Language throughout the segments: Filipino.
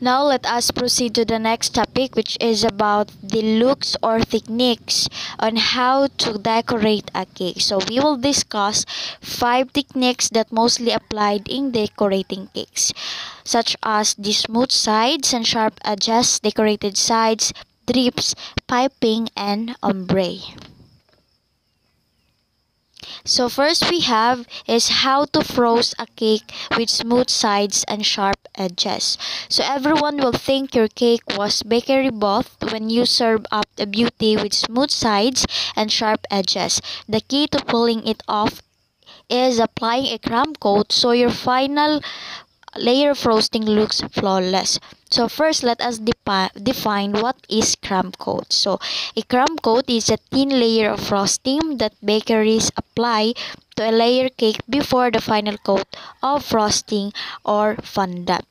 Now let us proceed to the next topic, which is about the looks or techniques on how to decorate a cake. So we will discuss 5 techniques that mostly applied in decorating cakes, such as the smooth sides and sharp edges, decorated sides, drips, piping, and ombre. So first we have is how to frost a cake with smooth sides and sharp edges. So everyone will think your cake was bakery bought when you serve up a beauty with smooth sides and sharp edges. The key to pulling it off is applying a crumb coat so your final layer of frosting looks flawless. So first, let us define what is crumb coat. So a crumb coat is a thin layer of frosting that bakeries apply to a layer cake before the final coat of frosting or fondant.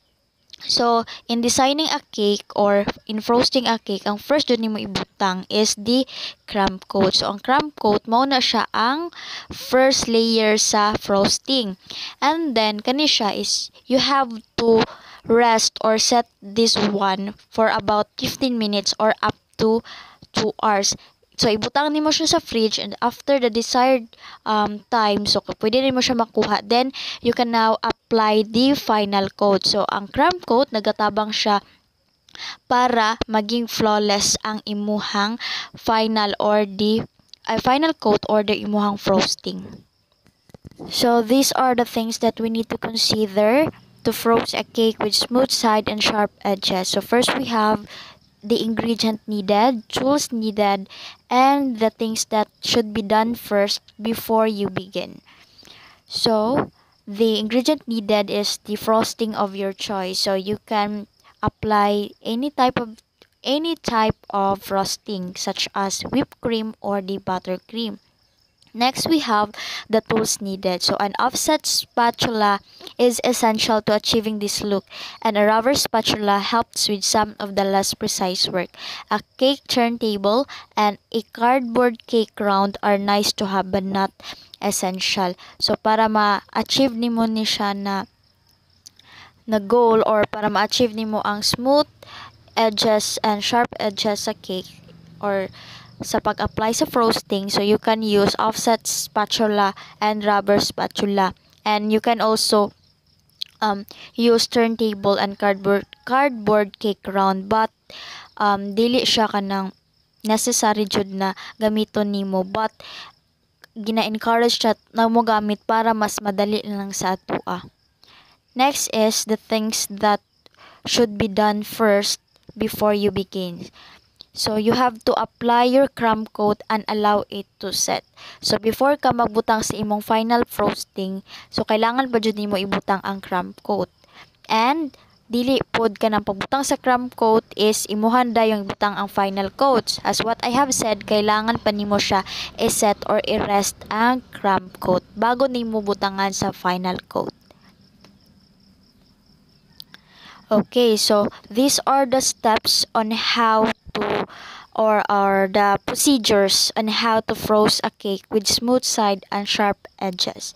So, in designing a cake or in frosting a cake, ang first dun mo ibutang is the crumb coat. So, ang crumb coat, mao na siya ang first layer sa frosting. And then, kani siya is, you have to rest or set this one for about 15 minutes or up to 2 hours. So, ibutang nimo siya sa fridge, and after the desired time, so pwede rin mo siya makuha. Then, you can now apply the final coat. So, ang crumb coat, nagatabang siya para maging flawless ang imuhang final coat or the imuhang frosting. So, these are the things that we need to consider to frost a cake with smooth side and sharp edges. So, first we have the ingredient needed, tools needed, and the things that should be done first before you begin. So, the ingredient needed is the frosting of your choice. So, you can apply any type of frosting such as whipped cream or the buttercream. Next, we have the tools needed. So, an offset spatula is essential to achieving this look, and a rubber spatula helps with some of the less precise work. A cake turntable and a cardboard cake round are nice to have but not essential. So, para ma-achieve nimo ni siya na goal, or para ma-achieve nimo ang smooth edges and sharp edges sa cake or sa pag-apply sa frosting, so you can use offset spatula and rubber spatula, and you can also use turntable and cardboard cake round, but dili siya kanang necessary jud na gamiton nimo, but gina-encourage siya na mo gamit para mas madali lang sa atua. Next is the things that should be done first before you begin. So, you have to apply your crumb coat and allow it to set. So, before ka magbutang sa imong final frosting, so kailangan pa jud nimo ibutang ang crumb coat. And dili pod ka nang pagbutang sa crumb coat is imuhanda yung butang ang final coats. As what I have said, kailangan pa nimo siya i-set or i-rest ang crumb coat bago nimo butangan sa final coat. Okay, so these are the steps on how to, or are the procedures on how to frost a cake with smooth side and sharp edges.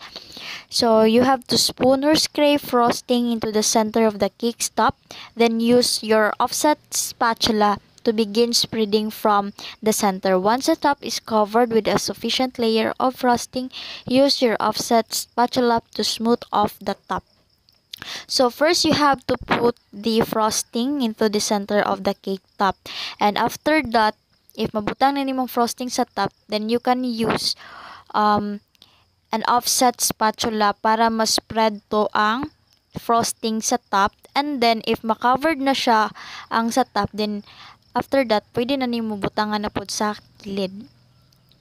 So you have to spoon or scrape frosting into the center of the cake top, then use your offset spatula to begin spreading from the center. Once the top is covered with a sufficient layer of frosting, use your offset spatula to smooth off the top. So first, you have to put the frosting into the center of the cake top, and after that, if mabutang na nimong frosting sa top, then you can use an offset spatula para ma-spread to ang frosting sa top, and then if ma-covered na siya ang sa top, then after that, pwede na nimo butangan na pod sa lid.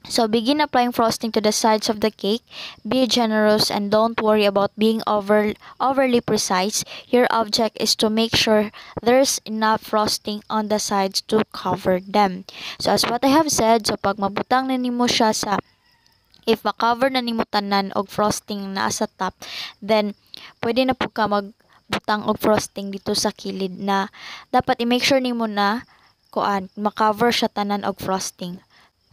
So, begin applying frosting to the sides of the cake. Be generous and don't worry about being overly precise. Your object is to make sure there's enough frosting on the sides to cover them. So, as what I have said, so pag mabutang na nimo siya sa, if makover na nimo tanan og frosting na sa top, then pwede na po ka magbutang og frosting dito sa kilid, na dapat i-make sure nimo na makover siya tanan og frosting.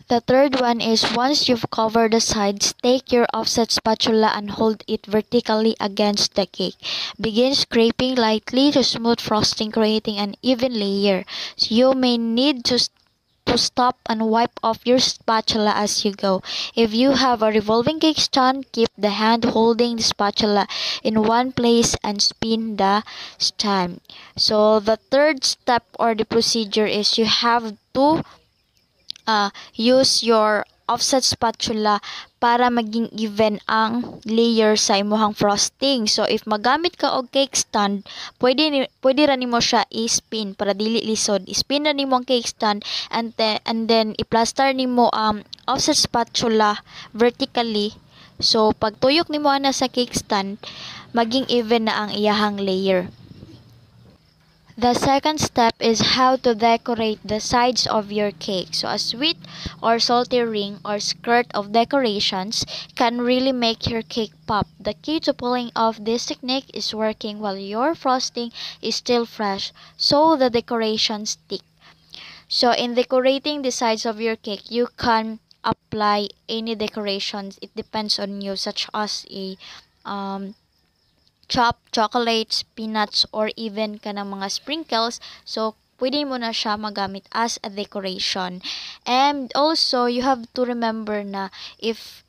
The third one is once you've covered the sides, take your offset spatula and hold it vertically against the cake. Begin scraping lightly to smooth frosting, creating an even layer. So you may need to stop and wipe off your spatula as you go. If you have a revolving cake stand, keep the hand holding the spatula in one place and spin the stand. So the third step or the procedure is you have to use your offset spatula para maging even ang layer sa imuhang frosting. So if magamit ka og cake stand, pwede ra nimo siya i-spin para dili lisod. I-spin ra nimo ang cake stand and then i-plaster nimo ang offset spatula vertically. So pag tuyok nimo ana sa cake stand, maging even na ang iyahang layer. The second step is how to decorate the sides of your cake. So a sweet or salty ring or skirt of decorations can really make your cake pop. The key to pulling off this technique is working while your frosting is still fresh so the decorations stick. So in decorating the sides of your cake, you can apply any decorations. It depends on you, such as a chopped chocolates, peanuts, or even kanang mga sprinkles. So, pwede mo na siya magamit as a decoration. And also, you have to remember na if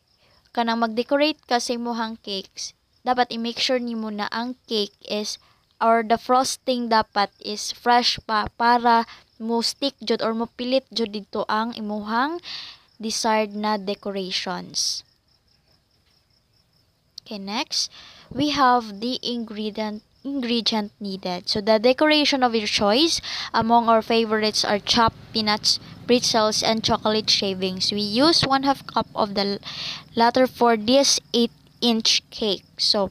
kanang mag-decorate ka sa imong cakes, dapat i-make sure nimo na ang cake is or the frosting dapat is fresh pa para mo stick jud or mo pilit jud dito ang imuhang desired na decorations. Okay, next, we have the ingredient needed. So the decoration of your choice. Among our favorites are chopped peanuts, pretzels, and chocolate shavings. We use 1/2 cup of the latter for this 8-inch cake. So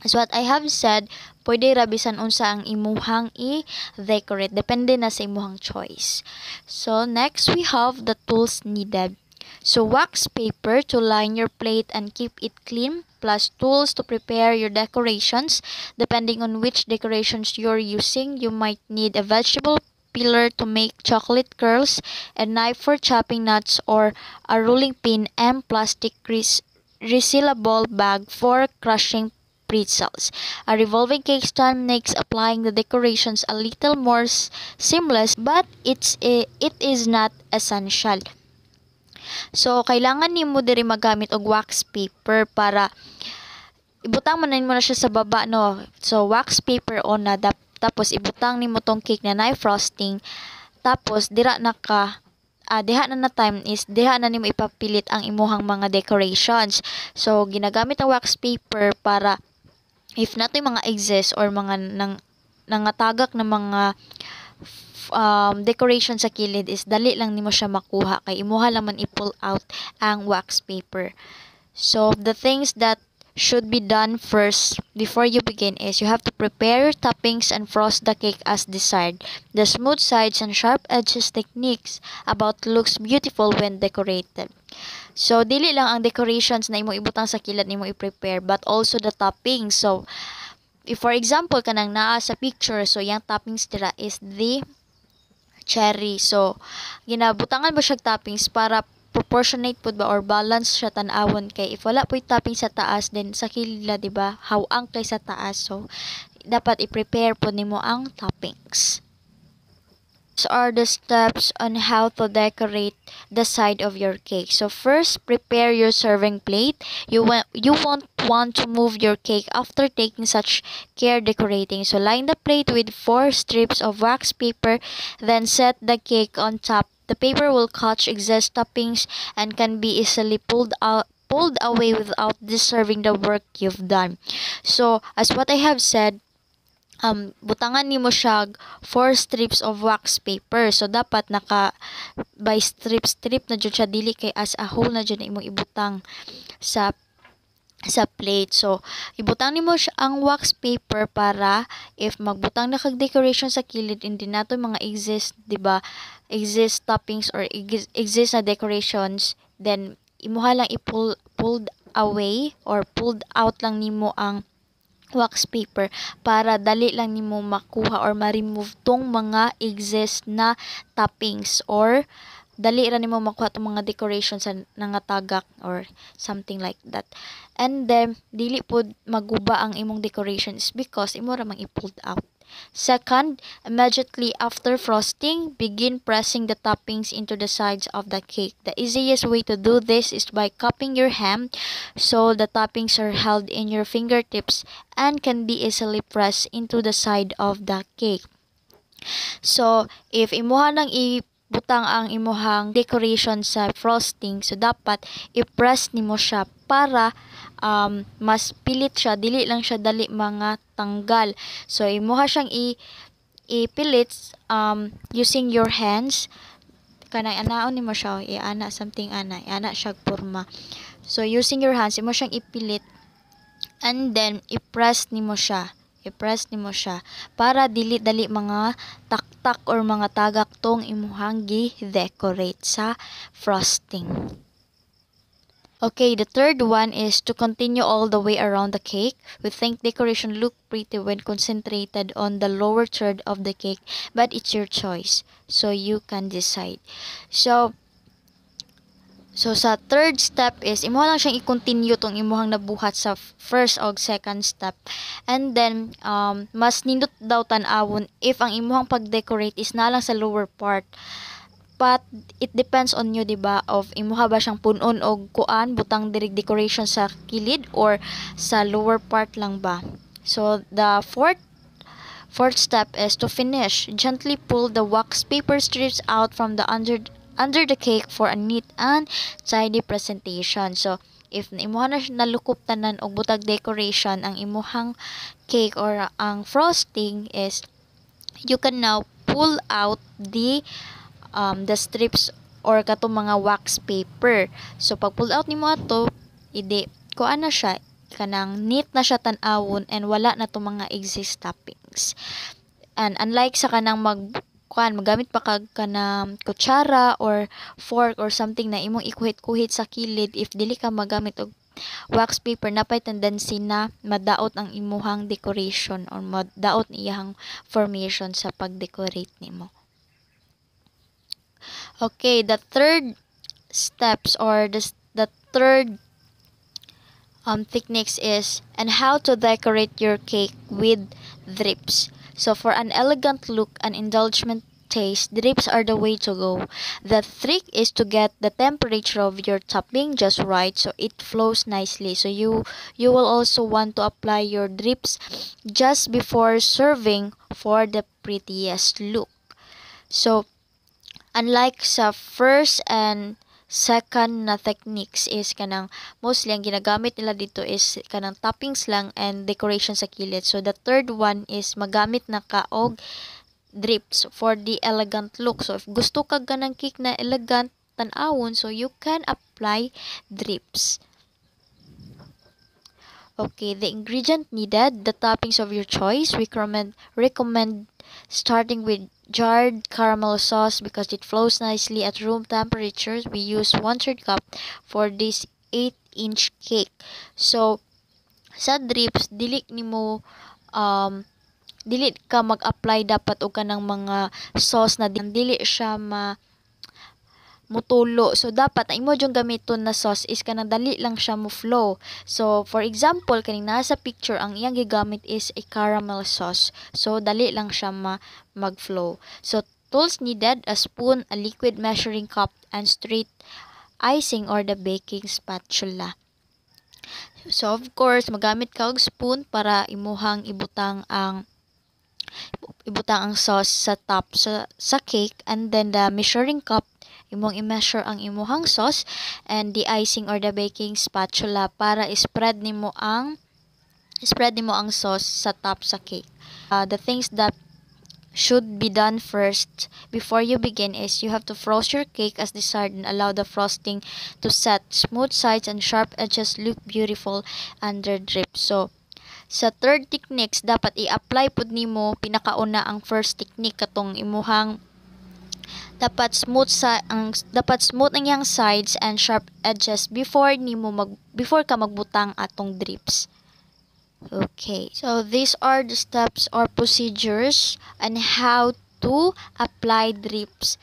as what I have said, pwede rabisan unsa ang imuhang i-decorate. Depende na sa imuhang choice. So next, we have the tools needed. So wax paper to line your plate and keep it clean, plus tools to prepare your decorations. Depending on which decorations you're using, you might need a vegetable peeler to make chocolate curls, a knife for chopping nuts, or a rolling pin and plastic resealable bag for crushing pretzels. A revolving cake stand makes applying the decorations a little more seamless, but it is not essential. So, kailangan nimo diri magamit og wax paper para ibutang man nimo na siya sa baba, no. So, wax paper on na tapos ibutang nimo tong cake na knife frosting. Tapos diha na time is diha na nimo ipapilit ang imuhang mga decorations. So, ginagamit ang wax paper para if nato mga excess or mga nangatagak na mga decoration sa kilid is dali lang nimo siya makuha kay imuha lang man i-pull out ang wax paper. So the things that should be done first before you begin is you have to prepare your toppings and frost the cake as desired. The smooth sides and sharp edges techniques about looks beautiful when decorated. So dili lang ang decorations na imo ibutang sa kilid nimo i-prepare but also the toppings. So if for example kanang naa sa picture, so yung toppings dira is the cherry. So, ginabutangan mo siya toppings para proportionate pud ba or balance siya tan-awon kay if wala po toppings sa taas then sa kilid di ba hawang kay sa taas. So, dapat i-prepare po nimo ang toppings. These are the steps on how to decorate the side of your cake. So first, prepare your serving plate. You won't want to move your cake after taking such care decorating. So line the plate with 4 strips of wax paper, then set the cake on top. The paper will catch excess toppings and can be easily pulled away without disturbing the work you've done. So as what I have said, butangan nimo siya 4 strips of wax paper. So dapat naka by strip na jud siya, dili kay as a whole na jud na imong ibutang sa plate. So ibutang nimo siya ang wax paper para if magbutang na kag decoration sa kilid hindi nato mga exist, di ba? Exist toppings or exist na decorations, then imuha lang pulled away or pulled out lang nimo ang wax paper para dali lang nimo makuha or ma-remove tong mga exist na toppings or dali ra nimo makuha tong mga decorations sa nangatagak or something like that. And then dili pud maguba ang imong decorations because imo ra mang i-pulled out. Second, immediately after frosting, begin pressing the toppings into the sides of the cake. The easiest way to do this is by cupping your hand so the toppings are held in your fingertips and can be easily pressed into the side of the cake. So, if imuha nang ibutang ang imuhang decoration sa frosting, so dapat i-press nimo siya para mas pilit siya, dili lang siya dali mga tanggal. So imuha siyang ipilit using your hands. Kanang anaon nimo siya, iana something ana siya porma. So using your hands imo siyang ipilit and then i-press nimo siya. I-press nimo siya para dili dali mga taktak or mga tagak tong imuhang gi-decorate sa frosting. Okay, the third one is to continue all the way around the cake. We think decoration look pretty when concentrated on the lower third of the cake, but it's your choice. So you can decide. So sa third step is imo lang siyang i-continue tong imuhang nabuhat sa first o second step. And then mas nindot daw tan-awon if ang imuhang pag-decorate is na lang sa lower part. But it depends on you, diba, of imuha ba siyang punon og kuan butang dirig decoration sa kilid or sa lower part lang ba. So the fourth step is to finish. Gently pull the wax paper strips out from the under the cake for a neat and tidy presentation. So if imuha na nalukop tanan og butag decoration ang imuhang cake or ang frosting, is you can now pull out the strips or kato mga wax paper. So pag pull out nimo ato, kuan na siya, kanang neat na siya tan-awon and wala na to mga exist toppings. And unlike sa kanang magamit pa kag kanang kutsara or fork or something na imong ikuhit-kuhit sa kilid, if dili ka magamit og wax paper, napay tendency na madaot ang imuhang decoration or madaot iyang formation sa pag-decorate nimo. Okay, the third steps or the third techniques is and how to decorate your cake with drips. So for an elegant look and indulgent taste, drips are the way to go. The trick is to get the temperature of your topping just right so it flows nicely. So you will also want to apply your drips just before serving for the prettiest look. So unlike sa first and second na techniques is kanang mostly ang ginagamit nila dito is kanang toppings lang and decoration sa kilid. So the third one is magamit na ka og drips for the elegant look. So if gusto ka ganang cake na elegant tan-awon, so you can apply drips. Okay, the ingredient needed, the toppings of your choice. We recommend starting with jarred caramel sauce because it flows nicely at room temperature. We use 1/3 cup for this 8-inch cake. So sa drips, dili ka mag-apply dapat og kanang mga sauce na dili siya mutulo. So dapat ang imo jung gamiton na sauce is kanang dali lang siya mo flow. So for example, kaning nasa picture ang iyang gigamit is a caramel sauce. So dali lang siya mag-flow. So tools needed, a spoon, a liquid measuring cup, and straight icing or the baking spatula. So of course, magamit ka og spoon para imuhang ibutang ang sauce sa top sa cake, and then the measuring cup imong i-measure ang imuhang sauce, and the icing or the baking spatula para spread nimo ang sauce sa top sa cake. The things that should be done first before you begin is you have to frost your cake as desired and allow the frosting to set. Smooth sides and sharp edges look beautiful under drip. So sa third techniques, dapat i-apply pud nimo pinakauna ang first technique katong imuhang dapat smooth ang yang sides and sharp edges before ka magbutang atong drips. Okay, so these are the steps or procedures on how to apply drips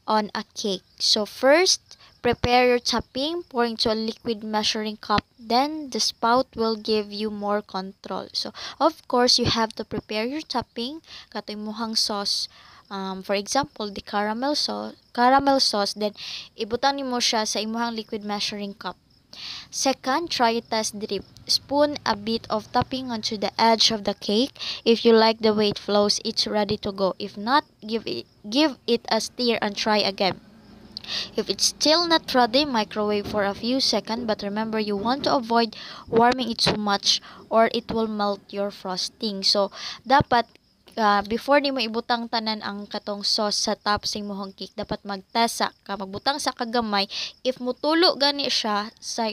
on a cake. So first, prepare your topping, pour into a liquid measuring cup. Then the spout will give you more control. So of course, you have to prepare your topping. Kato imuhang sauce. For example, the caramel sauce, then ibutang nimo siya sa imuhang liquid measuring cup. Second, try test drip. Spoon a bit of topping onto the edge of the cake. If you like the way it flows, it's ready to go. If not, give it a stir and try again. If it's still not ready, microwave for a few seconds, but remember you want to avoid warming it too much or it will melt your frosting. So, dapat before nimo ibutang tanan ang katong sauce sa top sa imong cake, dapat magtesa ka, magbutang sa kagamay. If mutulo gani siya,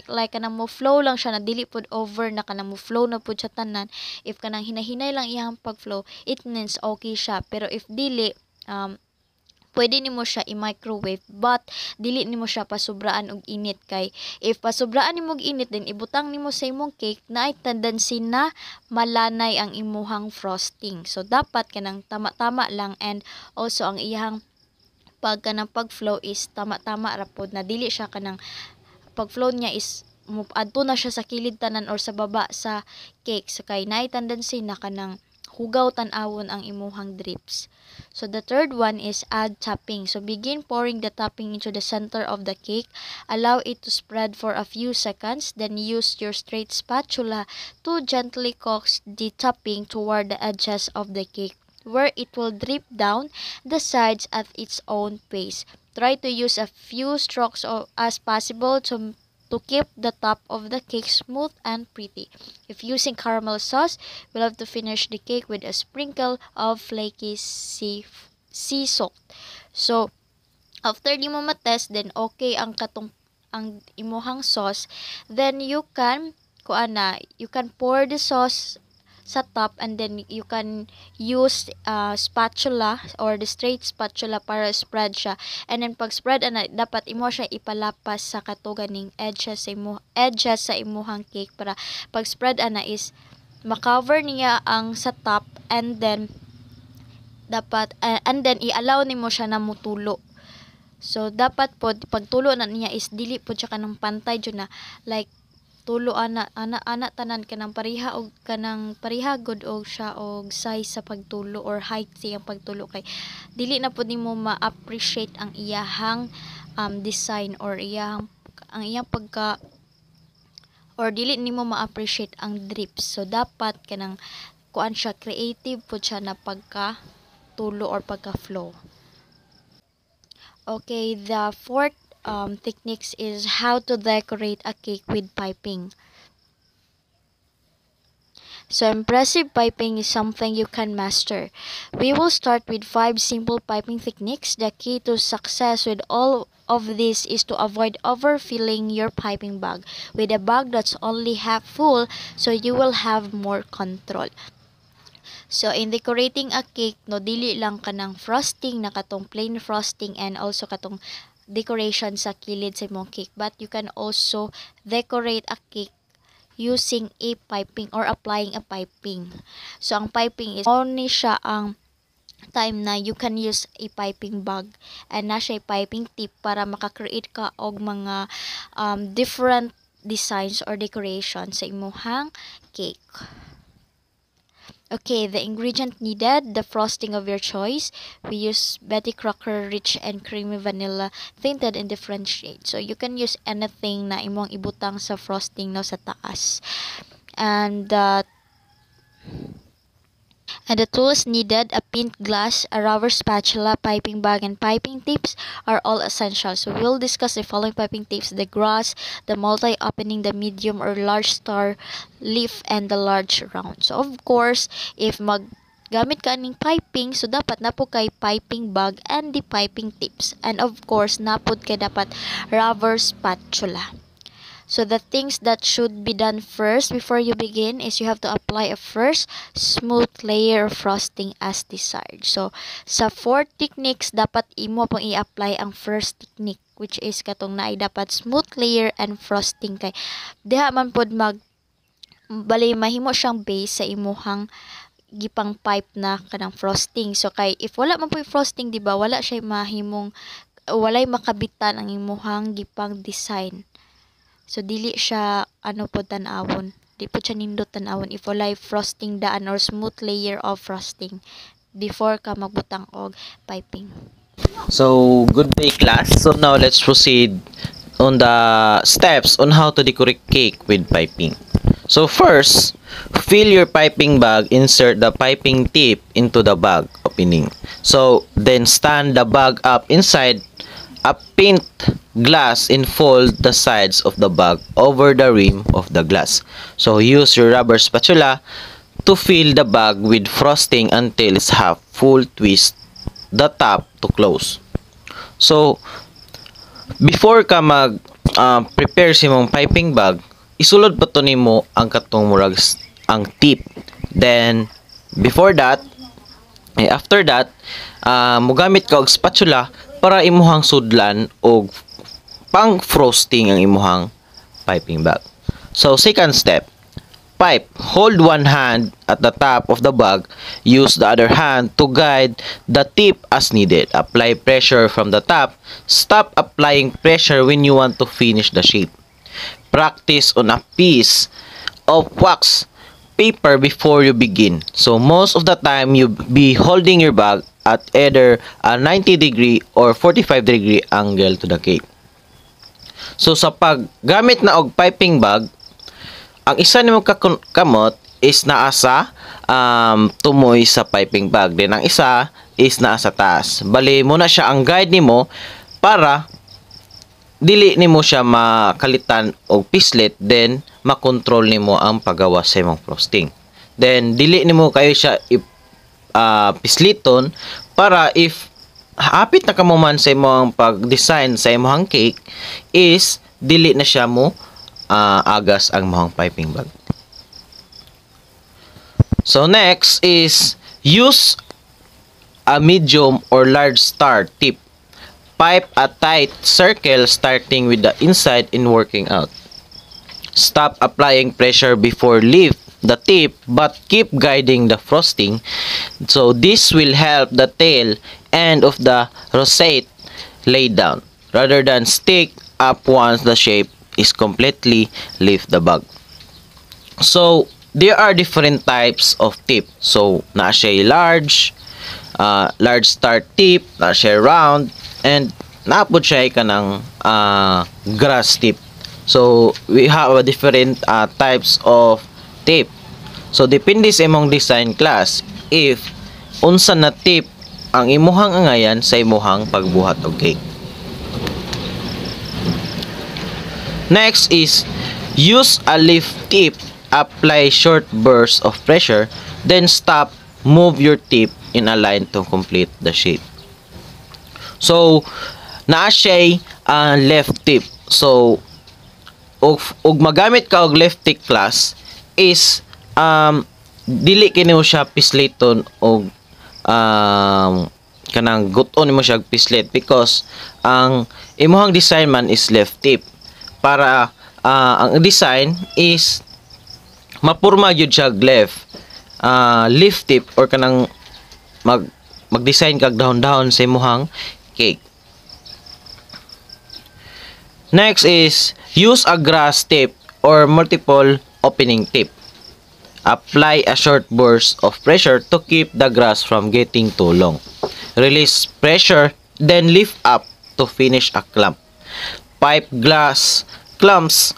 like kanang mo flow lang siya, na dili pud over na kanang mo flow na pud siya tanan. If kanang hinahinay lang iyang pag-flow, it means okay siya. Pero if dili, pwede nimo siya i-microwave, but dili nimo siya pasubraan og init. Kay if pasubraan nimo og init, then ibutang nimo sa imong cake, na ay tendency na malanay ang imuhang frosting. So dapat kanang tama-tama lang, and also ang iyang pag-flow is tama-tama ra pod, na dili siya kanang pag-flow niya is adto na siya sa kilid tanan or sa baba sa cake. So kay naay tendency na kanang hugaw tan-awon ang imuhang drips. So the third one is add topping. So begin pouring the topping into the center of the cake. Allow it to spread for a few seconds. Then use your straight spatula to gently coax the topping toward the edges of the cake, where it will drip down the sides at its own pace. Try to use a few strokes as possible to keep the top of the cake smooth and pretty. If using caramel sauce, we'll have to finish the cake with a sprinkle of flaky sea salt. So, after di mo matest, then okay ang imuhang sauce, then you can pour the sauce sa top, and then you can use spatula or the straight spatula para spread siya. And then pag spread dapat imo siya ipalapas sa katuganing edges sa imuhang cake, para pag spread is makover niya ang sa top, and then i-allow nimo siya na mutulo. So dapat pod pagtulo na niya is dili pod siya kanang pantay jud na like tulo ana tanan kanang pareha og kanang pareha good og siya og size sa pagtulo or height siyang pagtulo. Kay dili na pud nimo ma-appreciate ang iyahang design or iyang pagka, or dili nimo ma-appreciate ang drips. So dapat kanang kuan siya, creative pud siya na pagka tulo or pagka flow. Okay, the fourth techniques is how to decorate a cake with piping. So impressive piping is something you can master. We will start with 5 simple piping techniques. The key to success with all of this is to avoid overfilling your piping bag with a bag that's only half full, so you will have more control. So in decorating a cake, no, dili lang kanang frosting na katong plain frosting and also katong decoration sa kilid sa imong cake, but you can also decorate a cake using a piping or applying a piping. So ang piping is only siya ang time na you can use a piping bag and na siya piping tip para maka-create ka og mga different designs or decoration sa imong cake. Okay, the ingredient needed, the frosting of your choice. We use Betty Crocker Rich and Creamy Vanilla tinted in different shades. So you can use anything na imong ibutang sa frosting no sa taas. And the tools needed, a pint glass, a rubber spatula, piping bag, and piping tips are all essential. So we'll discuss the following piping tips: the grass, the multi-opening, the medium or large star leaf, and the large round. So of course, if gamit ka ning piping, so dapat napod kay piping bag and the piping tips. And of course, napod kay dapat rubber spatula. So the things that should be done first before you begin is you have to apply a first smooth layer of frosting as desired. So sa 4 techniques, dapat imo pong i-apply ang first technique, which is katong naay dapat smooth layer and frosting. Kay diha man pod mahimo siyang base sa imuhang gipang pipe na kanang frosting. So kay if wala man po frosting, di ba, wala siya mahimong walay makabitan ang imuhang gipang design. So dili siya po tan-awon. Di po siya nindot tan-awon if walay frosting daan or smooth layer of frosting before ka magbutang og piping. So, good day class. So now let's proceed on the steps on how to decorate cake with piping. So first, fill your piping bag, insert the piping tip into the bag opening. So then stand the bag up inside a pint glass and fold the sides of the bag over the rim of the glass. So use your rubber spatula to fill the bag with frosting until it's half full. Twist the top to close. So before ka mag prepare sa imong piping bag, isulod pa to nimo ang katong murag ang tip. Then before that, after that, mogamit ka og spatula para imuhang sudlan og pang frosting ang imuhang piping bag. So second step, pipe. Hold one hand at the top of the bag. Use the other hand to guide the tip as needed. Apply pressure from the top. Stop applying pressure when you want to finish the shape. Practice on a piece of wax paper before you begin. So most of the time you be holding your bag at either a 90-degree or 45-degree angle to the cake. So sa paggamit na og piping bag, ang isa nimong kamot is naa sa tumoy sa piping bag. Then ang isa is naa sa taas. Bali mo na siya ang guide nimo para dili nimo siya makalitan og pislet, then makontrol nimo ang paggawa sa imong frosting. Then dili nimo kayo siya pisliton para if hapit na kamo man sa imong pag-design sa imong cake is dili na siya mo agas ang imong piping bag. So next is use a medium or large star tip. Pipe a tight circle starting with the inside and working out. Stop applying pressure before lift the tip but keep guiding the frosting. So this will help the tail end of the rosette lay down rather than stick up once the shape is completely lift the bag. So there are different types of tip. So na siya large star tip, na siya round, and naapod siya kanang grass tip. So we have a different types of tip. So depende sa imong design class if unsa na tip ang imuhang angayan sa imuhang pagbuhat og cake. Next is use a lift tip. Apply short bursts of pressure, then stop. Move your tip in a line to complete the shape. So naa siya left tip. So og magamit ka og left tip class is dili kini mo siya pisleton og kanang guton mo siya pislet because ang imuhang design man is left tip para ang design is mapurma gyud siya left tip or kanang mag-design kag dahon-dahon sa imuhang cake. Next is use a grass tip or multiple opening tip. Apply a short burst of pressure to keep the grass from getting too long. Release pressure, then lift up to finish a clump. Pipe glass clumps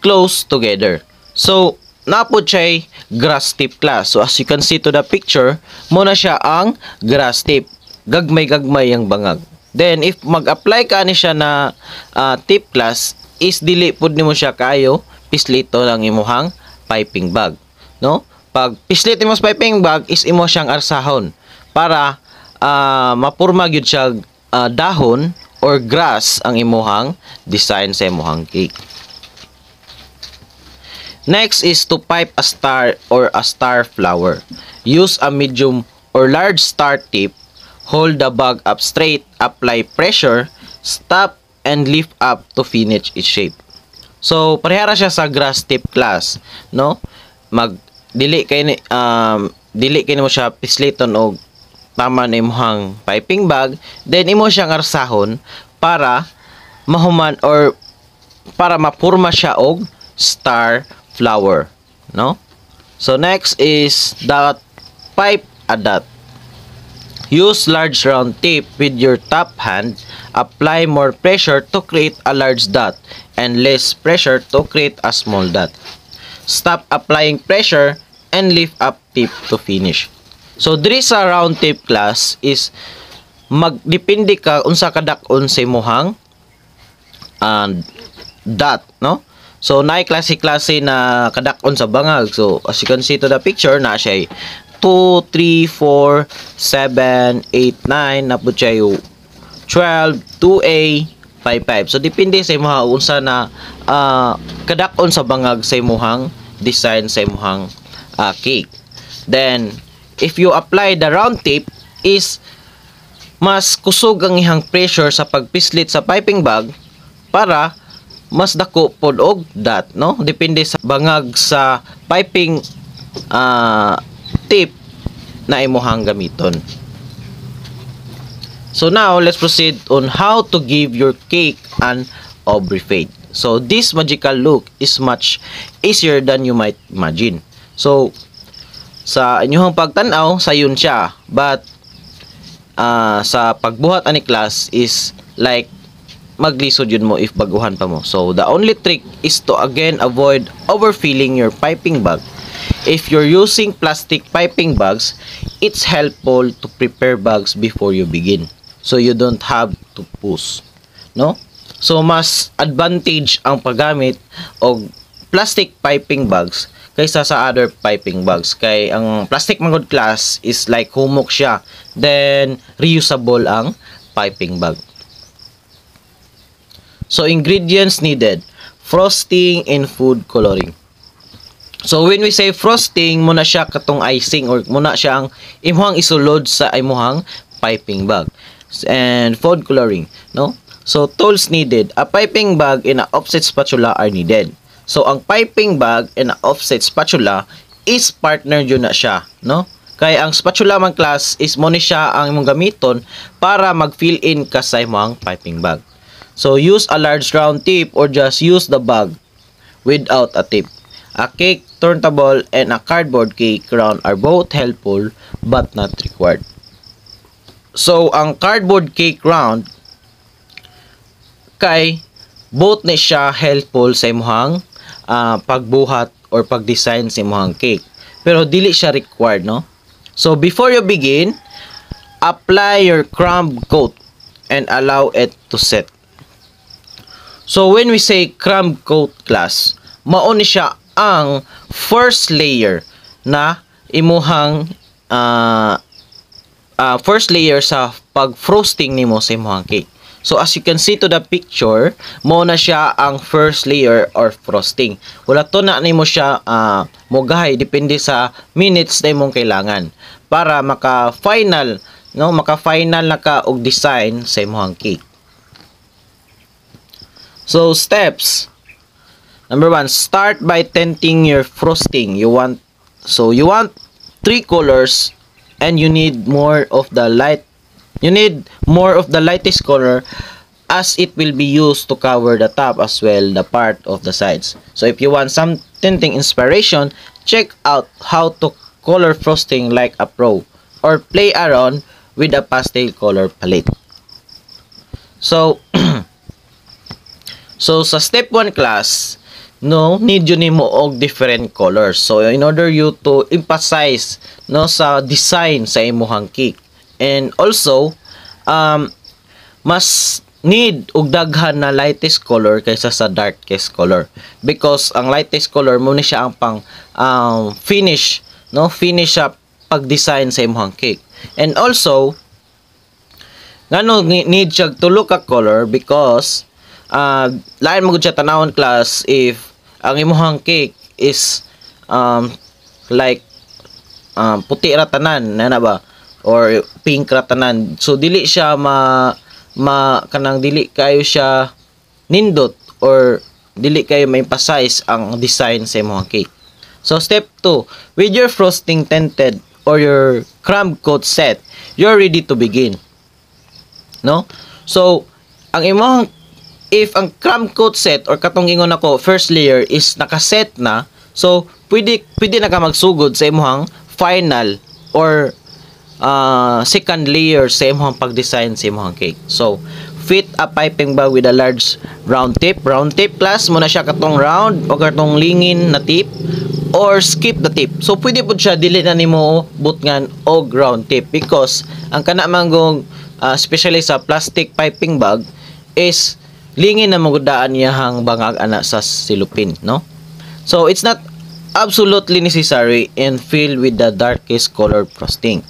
close together. So napod siya grass tip class. So as you can see to the picture, muna siya ang grass tip. Gagmay-gagmay ang bangag. Then if mag-apply ka ni siya na tip class, is dili pud nimo siya kayo pislito lang imuhang piping bag. No? Pag pislit mo sa piping bag is imo siyang arsahon para mapurma gyud siya dahon or grass ang imuhang design sa imuhang cake. Next is to pipe a star or a star flower. Use a medium or large star tip. Hold the bag up straight. Apply pressure. Stop and lift up to finish its shape. So parehara siya sa grass tip class, no? Dili kay mo siya pisleton og tama na imong piping bag, then imo siyang arsahon para mahuman or para mapurma siya og star flower, no? So next is the pipe a dot. Use large round tip with your top hand. Apply more pressure to create a large dot and less pressure to create a small dot. Stop applying pressure and lift up tip to finish. So diri sa round tip class is magdepende ka unsa kadak-on sa imong dot, no? So naay klase-klase na kadak-on sa bangag. So as you can see to the picture, na siya 2, 3, 4, 7, 8, 9, napod siya 12, 2A, 5, 5. So depende sa imong unsa na kadak-on sa bangag sa imong design sa imong cake. Then if you apply the round tip is mas kusog ang ihang pressure sa pagpislit sa piping bag para mas dako pod og dot, no? Depende sa bangag sa piping tip na imuhang gamiton. So now let's proceed on how to give your cake an aubrey fade. So this magical look is much easier than you might imagine. So sa inyong pagtanaw sayon siya, but sa pagbuhat ani class is like maglisod yun mo if baguhan pa mo. So the only trick is to again avoid overfilling your piping bag. If you're using plastic piping bags, it's helpful to prepare bags before you begin, so you don't have to push, no? So mas advantage ang paggamit og plastic piping bags kaysa sa other piping bags, kay ang plastic magod class is like humok siya, then reusable ang piping bag. So ingredients needed: frosting and food coloring. So when we say frosting, muna siya katong icing or muna siya ang imuhang isulod sa imuhang piping bag. And food coloring, no? So tools needed: a piping bag and a offset spatula are needed. So ang piping bag and a offset spatula is partner yun na siya, no? Kaya ang spatula man class is mo ni siya ang imong gamiton para mag-fill in ka sa imong piping bag. So use a large round tip or just use the bag without a tip. A cake turntable and a cardboard cake round are both helpful but not required. So ang cardboard cake round kay both ni siya helpful sa imong pagbuhat or pagdesign sa imong cake, pero dili siya required, no? So before you begin, apply your crumb coat and allow it to set. So when we say crumb coat class, mao ni siya ang first layer na imuhang first layer sa pag-frosting nimo sa imong cake. So as you can see to the picture, mo na siya ang first layer or frosting. Wala to na nimo siya mogahay, depende sa minutes na imong kailangan para maka-final, no, maka-final na ka og design sa imong cake. So steps. Number 1, start by tinting your frosting. You want 3 colors and you need more of the lightest color as it will be used to cover the top as well the part of the sides. So if you want some tinting inspiration, check out how to color frosting like a pro or play around with a pastel color palette. So so sa step 1 class, no, need yun nimo og different colors. So in order you to emphasize, no, sa design sa imuhang cake. And also mas need og daghan na lightest color kaysa sa darkest color, because ang lightest color mo ni siya ang pang finish, no, finish sa pag-design sa imuhang cake. And also ngano need siya to look a color because lain mo gud siya tanawon class if ang imuhang cake is like puti ra tanan na ba or pink ra tanan, so dili siya kanang dili kayo siya nindot or dili kayo ma-emphasize ang design sa imuhang cake. So step 2, with your frosting tinted or your crumb coat set, you're ready to begin. No? So, ang imong if ang crumb coat set or katong ingon ako first layer is nakaset na, so pwede na ka magsugod sa imong final or second layer sa imong pag-design sa imong cake. So, fit a piping bag with a large round tip. Round tip class mo na siya katong round o katong lingin na tip or skip the tip. So, pwede po siya dili na nimo butngan og round tip because ang kana manggong especially sa plastic piping bag is lingin na magudaan niyahang bangag ana sa silupin, no? So, it's not absolutely necessary and fill with the darkest color frosting.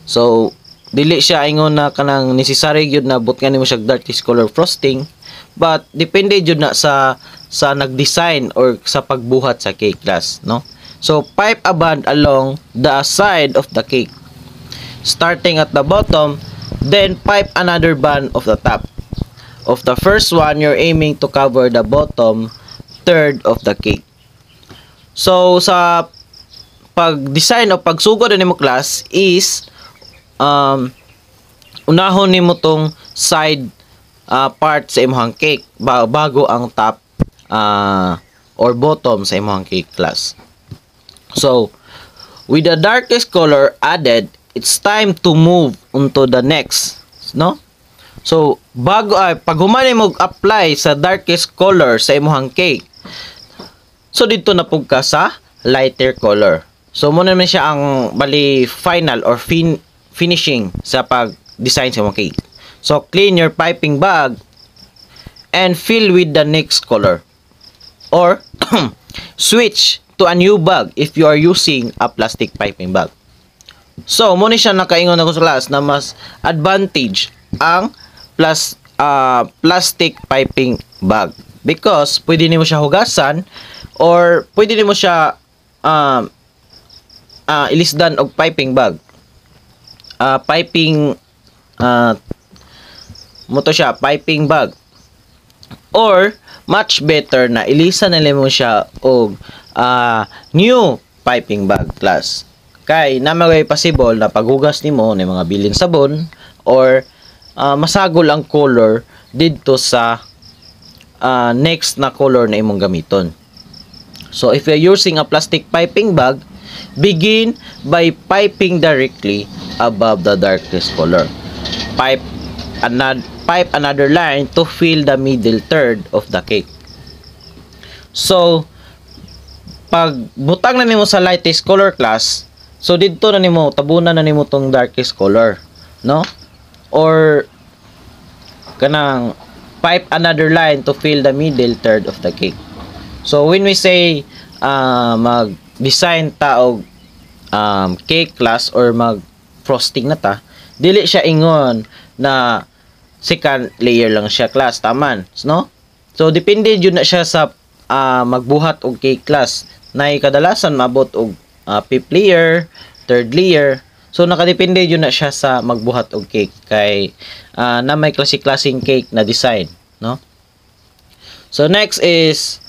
So, dili siya ingon na kanang necessary gyud na butngan nimo siya darkest color frosting, but depende jud na sa nag-design or sa pagbuhat sa cake class, no? So, pipe a band along the side of the cake, starting at the bottom, then pipe another band of the top. Of the first one, you're aiming to cover the bottom third of the cake. So, sa pag-design o pagsugod nimo class is unahon nimo tong side part sa imong cake bago ang top or bottom sa imong cake class. So, with the darkest color added, it's time to move onto the next, no? So, pag human mo apply sa darkest color sa imong cake, so dito na pug ka sa lighter color. So, muna naman siya ang bali final or finishing sa pag-design sa imong cake. So, clean your piping bag and fill with the next color. Or, switch to a new bag if you are using a plastic piping bag. So, muna siya nakaingon ako sa class na mas advantage ang plastic piping bag because pwede nimo siya hugasan or pwede nimo siya ilisdan og piping bag. Piping bag. Or much better na ilisan na nimo siya og new piping bag class. Kay na magay possible na paghugas nimo ng mga bilin sabon or masagol ang color dito sa next na color na imong gamiton. So, if you're using a plastic piping bag, begin by piping directly above the darkest color. Pipe another line to fill the middle third of the cake. So, pag butang na nimo sa lightest color class, so dito na nimo tabunan na nimo tong darkest color, no? Or kanang pipe another line to fill the middle third of the cake. So when we say mag-design ta og cake class or mag-frosting na ta, dili siya ingon na second layer lang siya class, taman, no? So depende jud na siya sa magbuhat og cake class. Nay kadalasan maabot og fifth layer, third layer. So, nakadepende yun na siya sa magbuhat og cake kay na may klase-klaseng cake na design, no? So, next is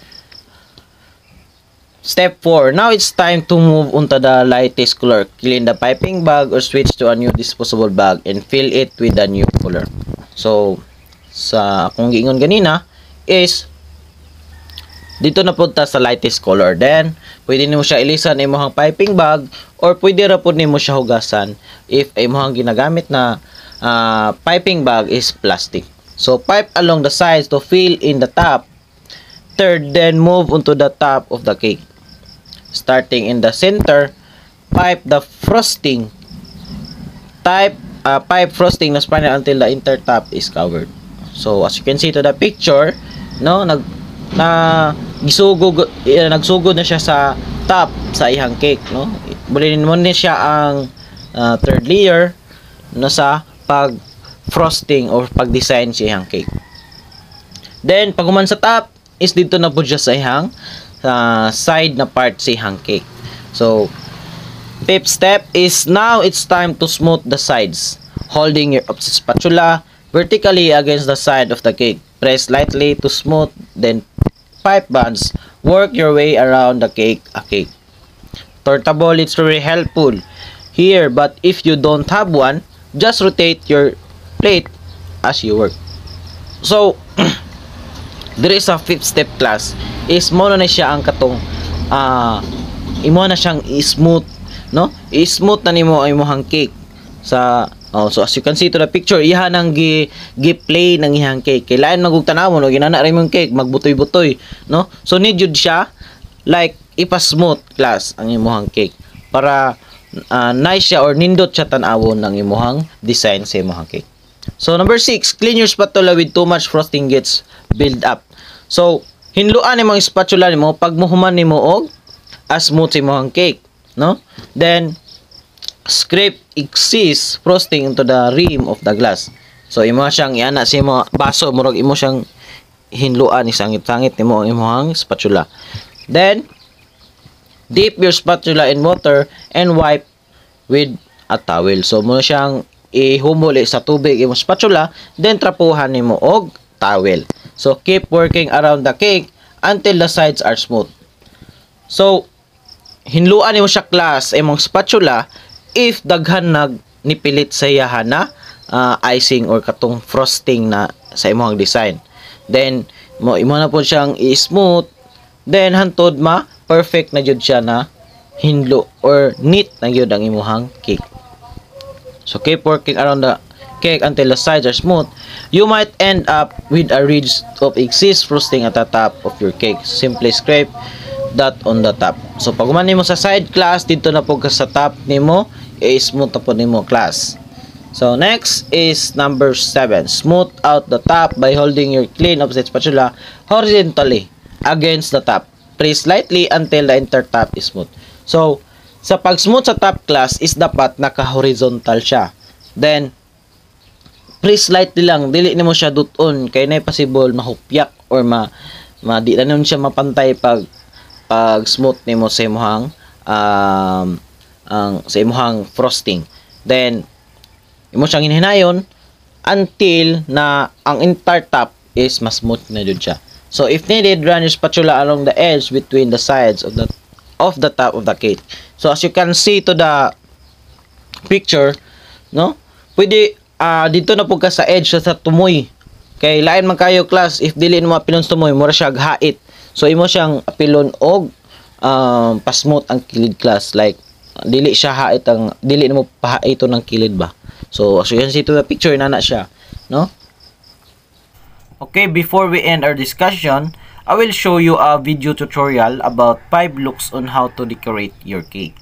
step 4. Now, it's time to move onto the lightest color. Clean the piping bag or switch to a new disposable bag and fill it with a new color. So, sa akong giingon ganina is dito na punta sa lightest color. Then, pwede nimo siya ilisan imong piping bag or pwede ra pud nimo siya hugasan if imong ginagamit na piping bag is plastic. So, pipe along the sides to fill in the top. Third, then move onto the top of the cake. Starting in the center, pipe the frosting. Pipe frosting na spiral until the entire top is covered. So, as you can see to the picture, no, nagsugod na siya sa top sa ihang cake, no? Bulin mo ni siya ang third layer na sa pag frosting or pag design sa ihang cake. Then pag human sa top is dito na pud siya sa ihang side na part sa ihang cake. So fifth step is now it's time to smooth the sides. Holding your spatula vertically against the side of the cake. Press lightly to smooth, then pipe bands. Work your way around the cake. Torta ball, it's very helpful. here, but if you don't have one, just rotate your plate as you work. So there is a fifth step class is mo na siya ang katong imo na siyang i-smooth, no? I-smooth na nimo ang imong cake sa so as you can see to the picture, iha nang gi-play ng ihang cake. Kailan magugtanawon o ginana ra imong cake magbutoy-butoy, no? So need jud siya like ipa-smooth class ang imong cake para nice siya or nindot siya tan-awon ng imong design sa imong cake. So number 6, clean your spatula with too much frosting gets build up. So hinluan imong spatula nimo pag muhuman nimo og smooth sa imong cake, no? Then scrape excess frosting into the rim of the glass. So imo siyang iana sa imong baso, murag imo siyang hinluan isangit-sangit nimo ang imong spatula. Then dip your spatula in water and wipe with a towel. So mo siyang ihumuli sa tubig imong spatula, then trapuhan nimo og towel. So keep working around the cake until the sides are smooth. So hinluan nimo siya class imong spatula if daghan nipilit sa iyahan na icing or katong frosting na sa imong design. Then imo na po siyang i-smooth, then hantod perfect na jud siya na hinlo or neat na jud ang imong cake. So keep working around the cake until the sides are smooth. You might end up with a ridge of excess frosting at the top of your cake. Simply scrape that on the top. So pag man nimo sa side class, dito na po ka sa top nimo, smooth na po nimo class. So next is number 7. Smooth out the top by holding your clean offset spatula horizontally against the top. Press lightly until the entire top is smooth. So sa pag-smooth sa top class is dapat naka-horizontal siya. Then press lightly lang, dili nimo siya duton kay nay possible mahupyak or di na nun siya mapantay pag smooth nimo sa imong sa imong frosting. Then imo siyang hinhinayon until na ang entire top is mas smooth na jud siya. So if needed, run your spatula along the edge between the sides of the top of the cake. So as you can see to the picture, no? Pwede dito na po ka sa edge sa tumoy. Kay lain man kayo class if dili mo apilon sa tumoy, mura siya hait. So imo siyang apilon og pasmooth ang kilid class, like dili siya hait ang dili mo pahaito ng kilid ba. So as you can see to the picture, nana siya, no? Okay, before we end our discussion, I will show you a video tutorial about 5 looks on how to decorate your cake.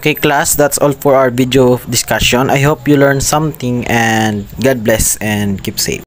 Okay class, that's all for our video discussion. I hope you learned something, and God bless and keep safe.